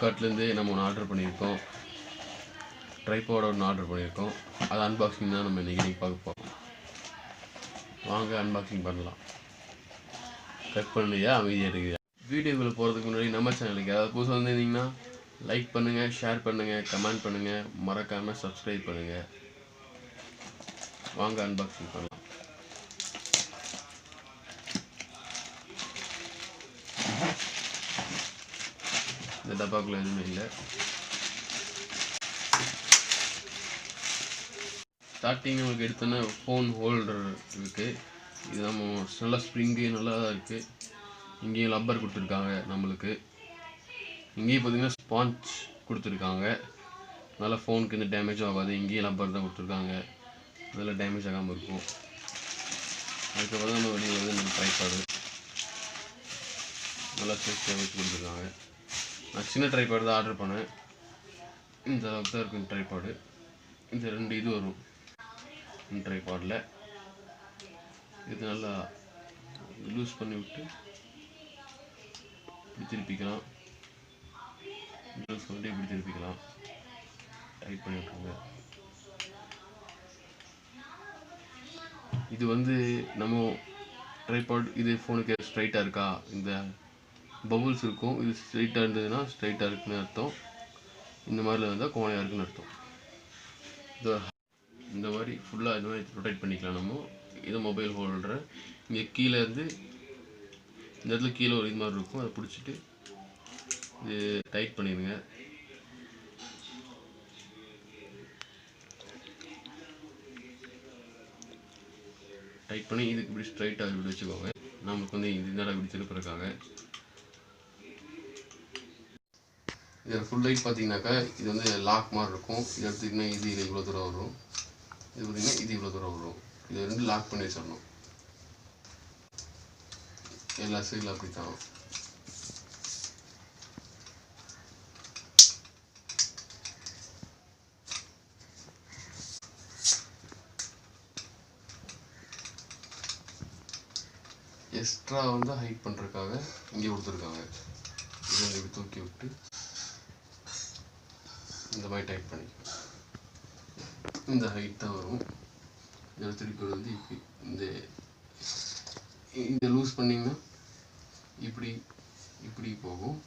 ஃப்ளிப்கார்ட்லேருந்து நம்ம ஒன்று ஆர்டர் பண்ணியிருக்கோம். ட்ரைபாட் ஒன்று ஆர்டர் பண்ணியிருக்கோம். அது அன்பாக்சிங் தான் நம்ம இன்றைக்கி பார்க்க போகிறோம். வாங்க அன்பாக்சிங் பண்ணலாம். கட் பண்ணலையா, அமைதியாக இருக்குதா? வீடியோக்குள்ளே போகிறதுக்கு முன்னாடி நம்ம சேனலுக்கு ஏதாவது புதுசாக வந்திருந்தீங்கன்னா லைக் பண்ணுங்கள், ஷேர் பண்ணுங்கள், கமெண்ட் பண்ணுங்கள், மறக்காமல் சப்ஸ்கிரைப் பண்ணுங்கள். வாங்க அன்பாக்சிங் பண்ணலாம். இந்த டப்பாக்குள்ள எதுவுமே இல்லை. ஸ்டார்டிங் நமக்கு எடுத்தோன்னா ஃபோன் ஹோல்டர் இருக்குது. இது நம்ம நல்லா ஸ்ப்ரிங்கு நல்லா தான் இருக்குது. இங்கேயும் ரப்பர் கொடுத்துருக்காங்க நம்மளுக்கு. இங்கேயும் பார்த்திங்கன்னா ஸ்பாஞ்ச் கொடுத்துருக்காங்க. நல்லா ஃபோனுக்கு எந்த டேமேஜும் ஆகாது. இங்கேயும் ரப்பர் தான் கொடுத்துருக்காங்க, நல்லா டேமேஜ் ஆகாமல் இருக்கும். அதுக்கப்புறம் தான் நம்ம வெளியே வந்து நம்ம ட்ரைபாடு நல்லா சேஃப்டியாக வச்சு கொடுத்துருக்காங்க. நான் சின்ன ட்ரைபாடு தான் ஆர்டர் பண்ணேன். இந்த அளவுக்கு தான் இருக்கும் ட்ரைபாடு. இந்த 2 இது வரும் ட்ரைபாடில். இது நல்லா லூஸ் பண்ணி விட்டு இப்படி திருப்பிக்கலாம். லூஸ் பண்ணிட்டு இப்படி திருப்பிக்கலாம். டைட் பண்ணி விட்டுருங்க. இது வந்து நம்ம ட்ரைபாட் இது ஃபோனுக்கு ஸ்ட்ரைட்டாக இருக்கா, இந்த பபுள்ஸ் இருக்கும். இது ஸ்ட்ரைட்டாக இருந்ததுன்னா ஸ்ட்ரைட்டாக இருக்குன்னு அர்த்தம். இந்த மாதிரில இருந்தால் கோணையாக இருக்குன்னு அர்த்தம். இந்த மாதிரி ஃபுல்லாக இந்த மாதிரி ரொட்டேட் பண்ணிக்கலாம் நம்ம. இது மொபைல் ஹோல்டரை இங்கே கீழே இருந்து இந்த இடத்துல கீழே ஒரு இது மாதிரி இருக்கும். அதை பிடிச்சிட்டு இது டைட் பண்ணிடுங்க. டைட் பண்ணி இதுக்கு இப்படி ஸ்ட்ரைட்டாக இப்படி வச்சுக்கோங்க. நம்மளுக்கு வந்து இந்த இடம் இப்படி திருப்புறதுக்காக. இது ஃபுல் லைட் பார்த்தீங்கன்னாக்கா இது வந்து லாக் மாதிரி இருக்கும். இது எடுத்துக்கிட்டிங்கன்னா இது இவ்வளோ தூரம் வரும். இது பார்த்தீங்கன்னா இது இவ்வளோ தூரம் வரும். இது 2 லாக் பண்ணி வச்சிடணும். எல்லா சைடில் அப்படி தான். எக்ஸ்ட்ரா வந்து ஹைட் பண்ணுறதுக்காக இங்கே கொடுத்துருக்காங்க. இதை இப்படி தூக்கி விட்டு இந்த மாதிரி டைட் பண்ணிக்கலாம். இந்த ஹைட் தான் வரும். இதில் திருப்பி வந்து இப்படி இந்த லூஸ் பண்ணிங்கன்னா இப்படி இப்படி போகும்.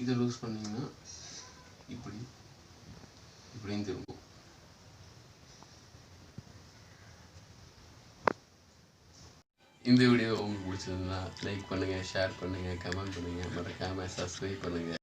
இதை லூஸ் பண்ணிங்கன்னா இப்படி இப்படின்னு திரும்பும். இந்த வீடியோ உங்களுக்கு பிடிச்சிருந்தா லைக் பண்ணுங்கள், ஷேர் பண்ணுங்கள், கமெண்ட் பண்ணுங்கள், மறக்காமல் சப்ஸ்கிரைப் பண்ணுங்கள்.